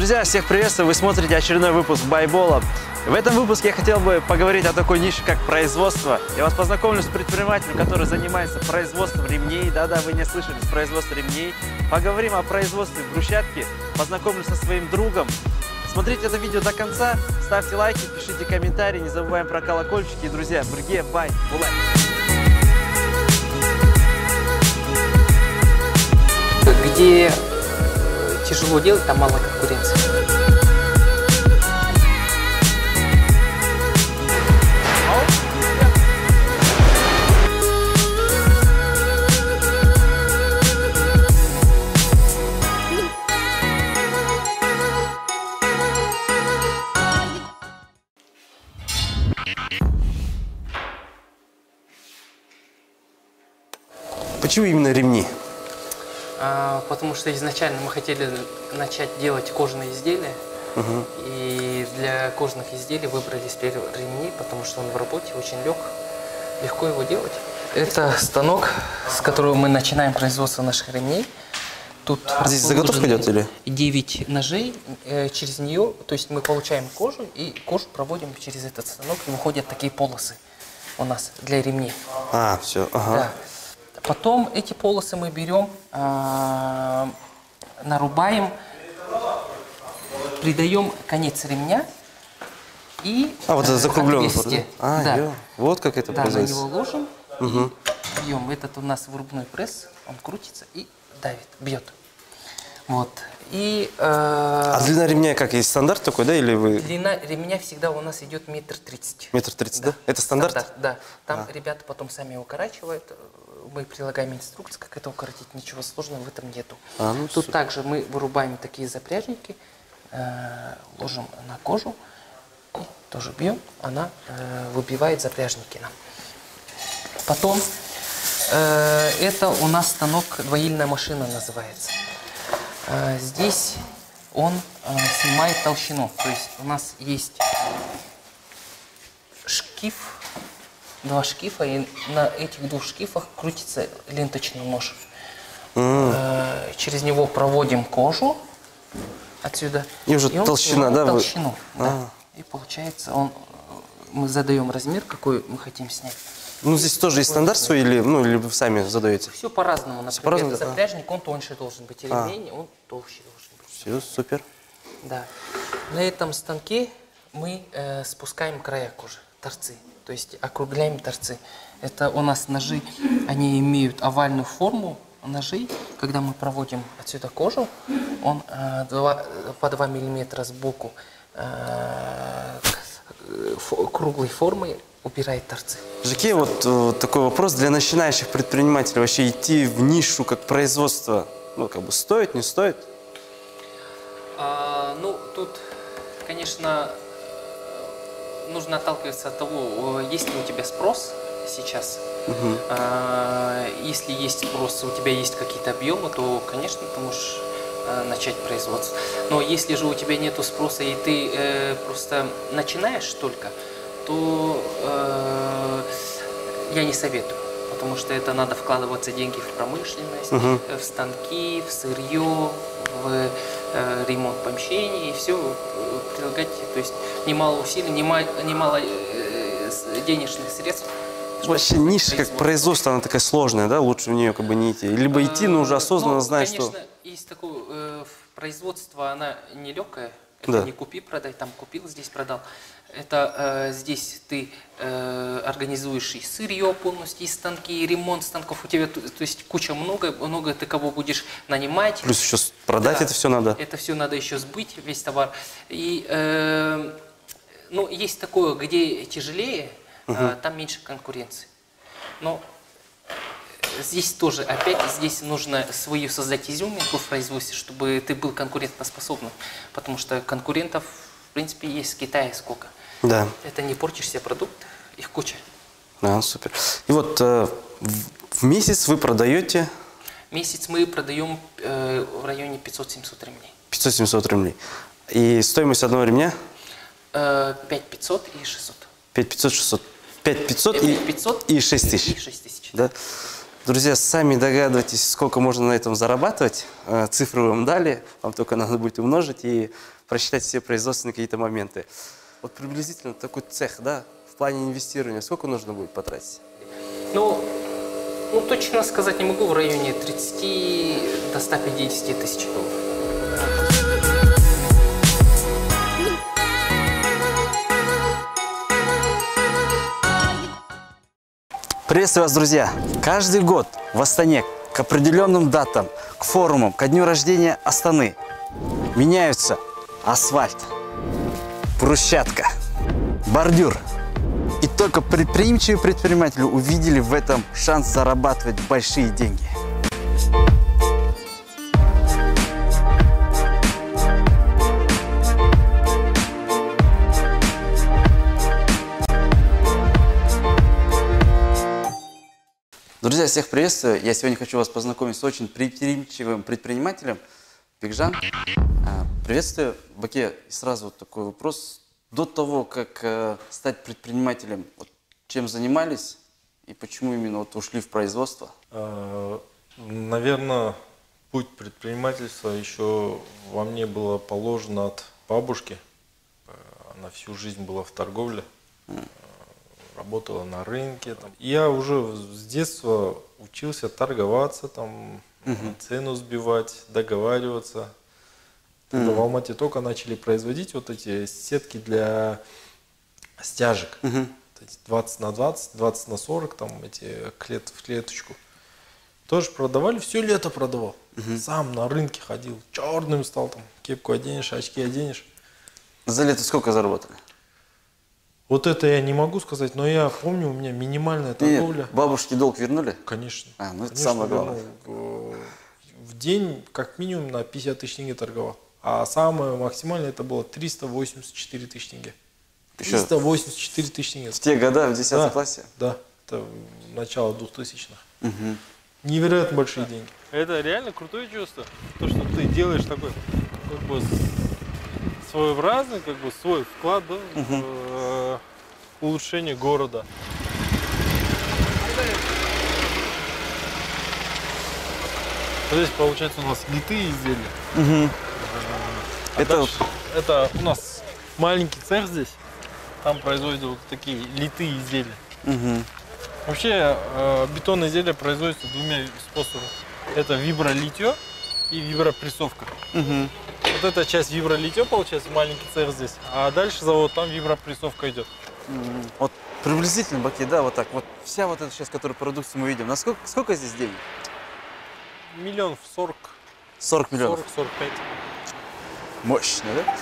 Друзья, всех приветствую! Вы смотрите очередной выпуск Байбола. В этом выпуске я хотел бы поговорить о такой нише, как производство. Я вас познакомлю с предпринимателем, который занимается производством ремней. Да-да, вы не слышали, с производством ремней. Поговорим о производстве брусчатки. Познакомлюсь со своим другом. Смотрите это видео до конца, ставьте лайки, пишите комментарии, не забываем про колокольчики. И, друзья, Брге, бай, булай! Где тяжело делать, там мало конкуренции. Почему именно ремни? Потому что изначально мы хотели начать делать кожаные изделия. И для кожаных изделий выбрали сперва ремни, потому что он в работе очень легко его делать. Это станок, с которого мы начинаем производство наших ремней. Тут здесь заготовка идет или? 9 ножей, через нее, то есть мы получаем кожу, и кожу проводим через этот станок, и выходят такие полосы у нас для ремней. Все, ага. Да. Потом эти полосы мы берем, нарубаем, придаем конец ремня и вот это закругленный отверстие. Да. Вот как это производится. На него ложим и бьем. Этот у нас вырубной пресс, он крутится и давит, бьет. Вот. И, длина ремня как, есть стандарт такой, да, или вы? Длина ремня всегда у нас идет 1,30 метра. 1,30 м, да? Это стандарт? Да. Там ребята потом сами укорачивают. Мы прилагаем инструкцию, как это укоротить. Ничего сложного в этом нету. Тут также мы вырубаем такие запряжники, ложим на кожу, и тоже бьем, она выбивает запряжники нам. Потом это у нас станок, двоильная машина называется. Здесь он снимает толщину. То есть у нас есть шкив, 2 шкифа, и на этих 2 шкифах крутится ленточный нож. Через него проводим кожу отсюда. И уже толщина, да? Толщину, да. И получается, мы задаем размер, какой мы хотим снять. Здесь тоже есть стандарт свой, или вы сами задаете? Все по-разному. Например, запряжник, он тоньше должен быть, ремень, он толще должен быть. Все, супер. Да. На этом станке мы спускаем края кожи, торцы. То есть округляем торцы. Это у нас ножи, они имеют овальную форму ножей. Когда мы проводим отсюда кожу, он по 2 миллиметра сбоку круглой формой убирает торцы. Жаке, вот такой вопрос для начинающих предпринимателей. Вообще идти в нишу как производство, стоит, не стоит? Тут, конечно, нужно отталкиваться от того, есть ли у тебя спрос сейчас. Если есть спрос, у тебя есть какие-то объемы, то, конечно, ты можешь начать производство. Но если же у тебя нет спроса, и ты просто начинаешь только, то я не советую. Потому что это надо вкладываться деньги в промышленность, в станки, в сырье, в ремонт помещений, и все прилагать, то есть немало усилий, немало денежных средств. Вообще ниша как производство, она такая сложная, да? Лучше в нее не идти. Либо идти, но уже осознанно знать, что... Конечно, есть такое производство, она нелегкая. Это не купи, продай, там купил, здесь продал. Это здесь ты организуешь и сырье полностью, и станки, и ремонт станков. У тебя, то есть куча много ты кого будешь нанимать. Плюс еще продать это все надо. Это все надо еще сбыть, весь товар. И есть такое, где тяжелее, там меньше конкуренции. Но здесь тоже, здесь нужно свою создать изюминку в производстве, чтобы ты был конкурентоспособным. Потому что конкурентов, в принципе, есть с Китая сколько. Да. Это не портишь себе продукт, их куча. Супер. И в месяц вы продаете? В месяц мы продаем в районе 500-700 ремней. 500-700 ремней. И стоимость одного ремня? 5500 и 600. 5500-600. 5500 и 6000. И 6000. Да? Друзья, сами догадывайтесь, сколько можно на этом зарабатывать. Цифры вам дали, вам только надо будет умножить и просчитать все производственные какие-то моменты. Вот приблизительно такой цех, да, в плане инвестирования, сколько нужно будет потратить? Ну, точно сказать не могу, в районе 30 до 150 тысяч долларов. Приветствую вас, друзья! Каждый год в Астане к определенным датам, к форумам, ко дню рождения Астаны меняются асфальт, брусчатка, бордюр. И только предприимчивые предприниматели увидели в этом шанс зарабатывать большие деньги. Друзья, всех приветствую. Я сегодня хочу вас познакомить с очень предприимчивым предпринимателем Бекжан. Приветствую. Баке, и сразу вот такой вопрос. До того, как стать предпринимателем, вот, чем занимались и почему именно вот ушли в производство? Наверное, путь предпринимательства еще во мне было положено от бабушки. Она всю жизнь была в торговле. Работала на рынке. Я уже с детства учился торговаться, цену сбивать, договариваться. Тогда в Алмате только начали производить вот эти сетки для стяжек. 20 на 20, 20 на 40, там эти в клеточку. Тоже продавали, все лето продавал. Сам на рынке ходил, черным стал, там кепку оденешь, очки оденешь. За лето сколько заработали? Вот это я не могу сказать, но я помню, у меня минимальная торговля. Нет, бабушке долг вернули? Конечно. Ну это конечно, самое главное. В день как минимум на 50 тысяч тенге торговал. А самое максимальное это было 384 тысячи тенге. 384 тысячи тенге. В те года, в 10 классе? Да, это начало 2000-х. Невероятно большие деньги. Это реально крутое чувство. То, что ты делаешь такой как бы своеобразный, как бы свой вклад, да, в улучшение города. Здесь получается у нас литые изделия. Это у нас маленький цех здесь. Там производят вот такие литые изделия. Вообще бетонные изделия производятся двумя способами. Это вибролитье и вибропрессовка. Вот эта часть вибролитье получается, маленький цех здесь. А дальше завод, там вибропрессовка идет. Вот приблизительно, Баки, да, вот так. Вот вся вот эта часть, которую продукцию мы видим. Сколько здесь денег? Миллионов 40. 40 миллионов? 40-45. Мощно, да?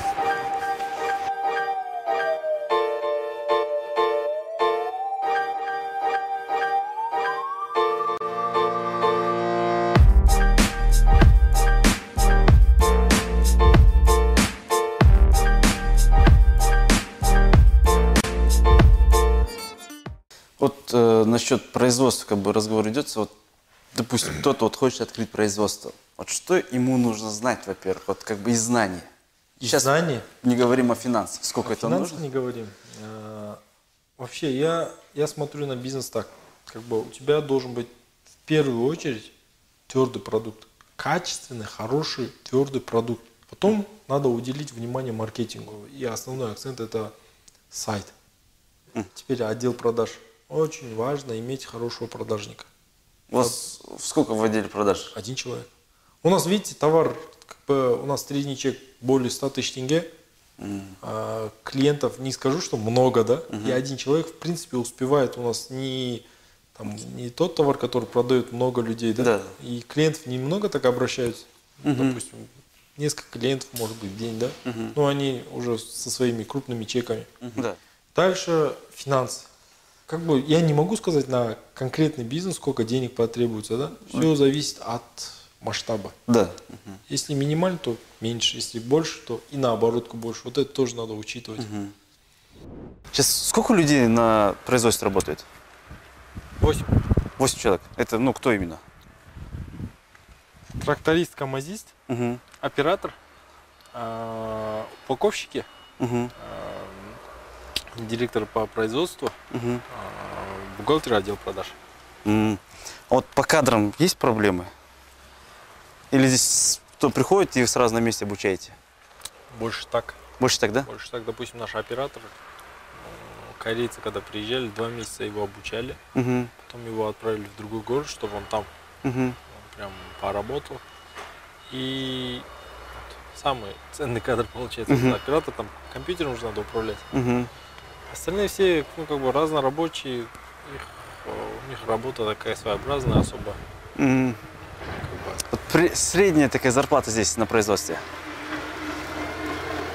Вот насчет производства, как бы разговор идется, вот, допустим, кто-то вот хочет открыть производство. Вот что ему нужно знать, во-первых, вот как бы из знаний. Сейчас знания? Не говорим о финансах, сколько это нужно? Не говорим. Вообще, я смотрю на бизнес так, как бы у тебя должен быть в первую очередь твердый продукт. Качественный, хороший, твердый продукт. Потом надо уделить внимание маркетингу. И основной акцент это сайт. Теперь отдел продаж. Очень важно иметь хорошего продажника. У вас сколько в отделе продаж? 1 человек. У нас, видите, товар, как бы, у нас средний чек более 100 тысяч тенге. Клиентов не скажу, что много, да? И 1 человек, в принципе, успевает. У нас не тот товар, который продает много людей, да? И клиентов немного так обращаются. Допустим, несколько клиентов, может быть, в день, да? Но они уже со своими крупными чеками. Дальше финансы. Как бы я не могу сказать на конкретный бизнес, сколько денег потребуется, да? Все зависит от масштаба. Если минимально, то меньше. Если больше, то и на оборотку больше. Вот это тоже надо учитывать. Сейчас сколько людей на производстве работает? 8. 8 человек. Это, ну, кто именно? Тракторист, камазист, оператор, упаковщики, директор по производству, бухгалтер, отдел продаж. Вот по кадрам есть проблемы? Или здесь кто приходит и вы сразу на месте обучаете? Больше так. Больше так, да? Больше так, допустим, наш оператор, корейцы, когда приезжали, 2 месяца его обучали, потом его отправили в другой город, чтобы он там прям поработал. И вот, самый ценный кадр получается, оператор, там компьютером уже надо управлять. Остальные все, ну, как бы разнорабочие, у них работа такая своеобразная особо. Вот средняя такая зарплата здесь на производстве?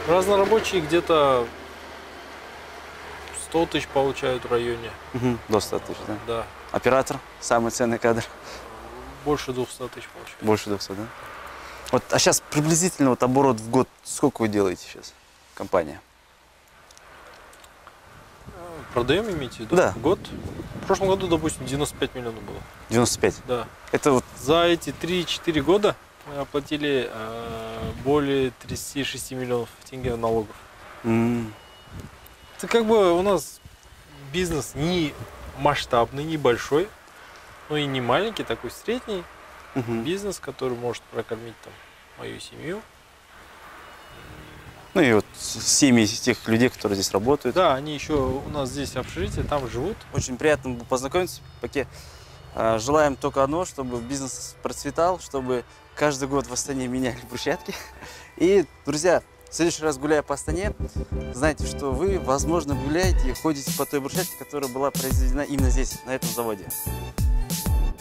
Разнорабочие где-то 100 тысяч получают в районе. До 100 тысяч, да? Да. Оператор, самый ценный кадр? Больше 200 тысяч получают. Больше 200, да? Вот, а сейчас приблизительно вот оборот в год, сколько вы делаете сейчас, компания? Продаем, имеете в виду? Да. В год? В прошлом году, допустим, 95 миллионов было. 95? Да. Это вот... За эти 3-4 года мы оплатили более 36 миллионов тенге налогов. Это как бы у нас бизнес не масштабный, не большой, но и не маленький, такой средний бизнес, который может прокормить там мою семью. Ну и вот семьи тех людей, которые здесь работают. Да, они еще у нас здесь общежитие, там живут. Очень приятно познакомиться. Поке. Желаем только одно, чтобы бизнес процветал, чтобы каждый год в Астане меняли брусчатки. И, друзья, в следующий раз, гуляя по Астане, знайте, что вы, возможно, гуляете и ходите по той брусчатке, которая была произведена именно здесь, на этом заводе.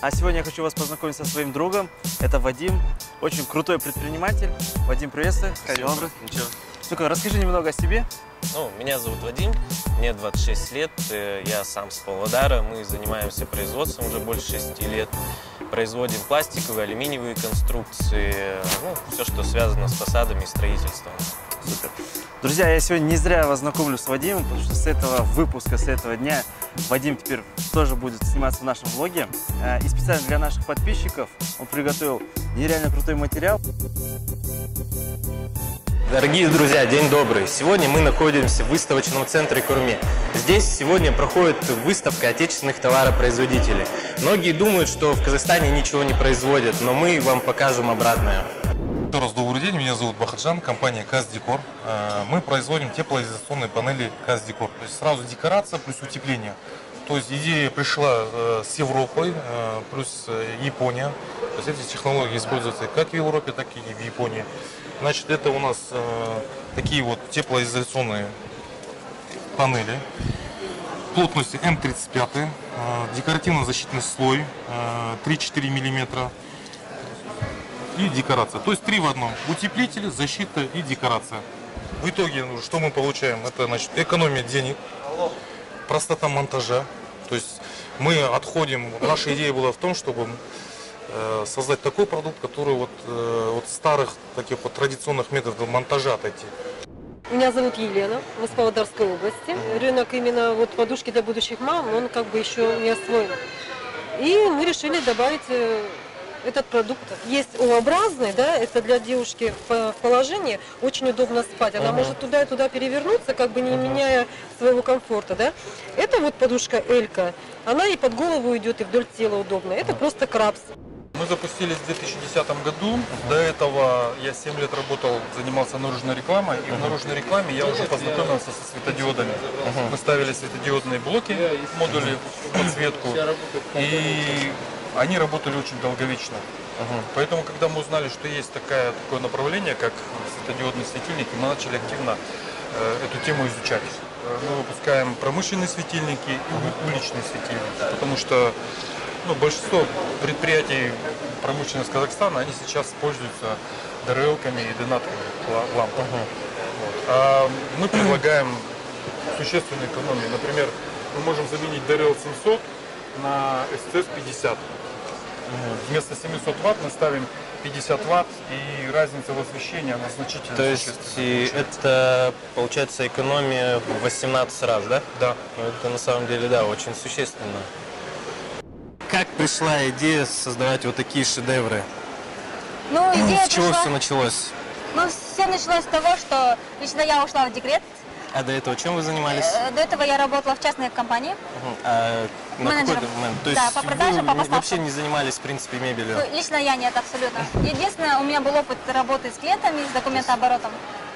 А сегодня я хочу вас познакомить со своим другом. Это Вадим, очень крутой предприниматель. Вадим, приветствую. Ничего. Ну-ка, расскажи немного о себе. Ну, меня зовут Вадим, мне 26 лет, я сам с Павлодара, мы занимаемся производством уже больше 6 лет. Производим пластиковые, алюминиевые конструкции, ну, все, что связано с фасадами и строительством. Супер. Друзья, я сегодня не зря вас знакомлю с Вадимом, потому что с этого выпуска, с этого дня Вадим теперь тоже будет сниматься в нашем влоге. И специально для наших подписчиков он приготовил нереально крутой материал. Дорогие друзья, день добрый! Сегодня мы находимся в выставочном центре Курми. Здесь сегодня проходит выставка отечественных товаропроизводителей. Многие думают, что в Казахстане ничего не производят, но мы вам покажем обратное. Еще раз добрый день, меня зовут Бахаджан, компания Каздекор. Мы производим теплоизоляционные панели Каздекор. То есть сразу декорация плюс утепление. То есть идея пришла с Европы, плюс Япония. То есть эти технологии используются как в Европе, так и в Японии. Значит, это у нас такие вот теплоизоляционные панели. Плотность М35, декоративно-защитный слой 3-4 мм и декорация. То есть 3 в одном. Утеплитель, защита и декорация. В итоге, что мы получаем? Это, значит, экономия денег, простота монтажа. То есть мы отходим, наша идея была в том, чтобы создать такой продукт, который от старых таких вот традиционных методов монтажа отойти. Меня зовут Елена, мы с Павлодарской области. Рынок именно вот подушки для будущих мам, он как бы еще не освоен. И мы решили добавить этот продукт. Есть U-образный, да, это для девушки в положении очень удобно спать. Она может туда и туда перевернуться, как бы не меняя своего комфорта, да. Это вот подушка Элька, она и под голову идет, и вдоль тела удобно. Это просто крабс. Мы запустились в 2010 году. До этого я 7 лет работал, занимался наружной рекламой. И в наружной рекламе я уже познакомился со светодиодами. Мы ставили светодиодные блоки, модули, подсветку. И они работали очень долговечно. Поэтому, когда мы узнали, что есть такое направление, как светодиодные светильники, мы начали активно эту тему изучать. Мы выпускаем промышленные светильники и уличные светильники, потому что большинство предприятий промышленности Казахстана, они сейчас пользуются ДРЛ-ками и донатными лампами. А мы предлагаем существенную экономию. Например, мы можем заменить ДРЛ 700 на СЦС 50. Вместо 700 Вт мы ставим 50 Вт, и разница в освещении, она значительно. То есть это получается экономия в 18 раз, да? Да. Это на самом деле, да, очень существенно. Как пришла идея создавать вот такие шедевры? Ну, идея с чего пришла... все началось? Ну, все началось с того, что лично я ушла в декрет. А до этого чем вы занимались? До этого я работала в частной компании. А На менеджером. какой-то момент. То Да, есть по продаже, вы по поставкам. вообще не занимались, в принципе, мебелью? Ну, лично я нет, абсолютно. Единственное, у меня был опыт работы с клиентами, с документооборотом.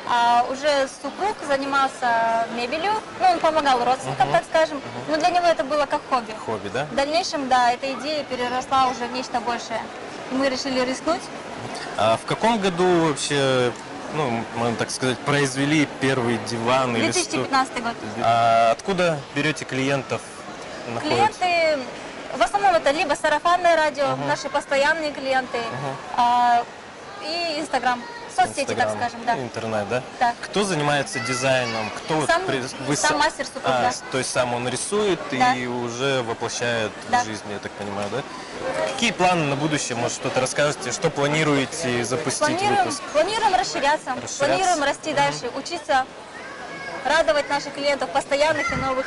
А уже супруг занимался мебелью, ну, он помогал родственникам, так скажем, но для него это было как хобби. Хобби, да? В дальнейшем, да, эта идея переросла уже в нечто большее. И мы решили рискнуть. А в каком году вообще, ну, можно так сказать, произвели первый диван? 2015 год. А откуда берете клиентов? Клиенты, в основном это либо сарафанное радио, наши постоянные клиенты, и Инстаграм, соцсети, так скажем, да. Интернет, да? Да. Кто занимается дизайном? Кто Сам, вы сам мастер супруг, да. То есть сам он рисует Да. и уже воплощает Да. в жизнь, я так понимаю, да? Какие планы на будущее? Может, что-то расскажете? Что планируете запустить выпуск? Планируем расширяться, планируем расти дальше, учиться, радовать наших клиентов постоянных и новых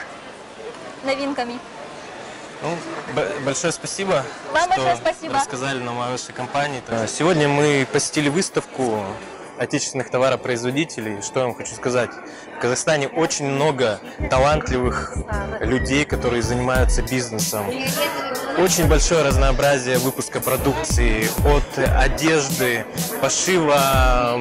новинками. Ну, большое спасибо, Вам что большое спасибо. рассказали нам о вашей компании. Сегодня мы посетили выставку отечественных товаропроизводителей. Что я вам хочу сказать? В Казахстане очень много талантливых людей, которые занимаются бизнесом. Очень большое разнообразие выпуска продукции, от одежды, пошива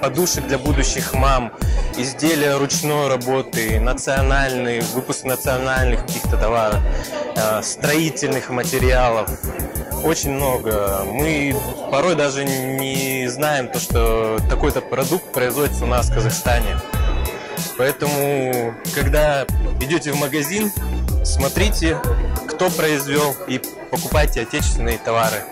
подушек для будущих мам, изделия ручной работы, национальный, выпуск национальных каких-то товаров, строительных материалов. Очень много. Мы порой даже не знаем, то, что такой-то продукт производится у нас в Казахстане. Поэтому, когда идете в магазин, смотрите, кто произвел, и покупайте отечественные товары.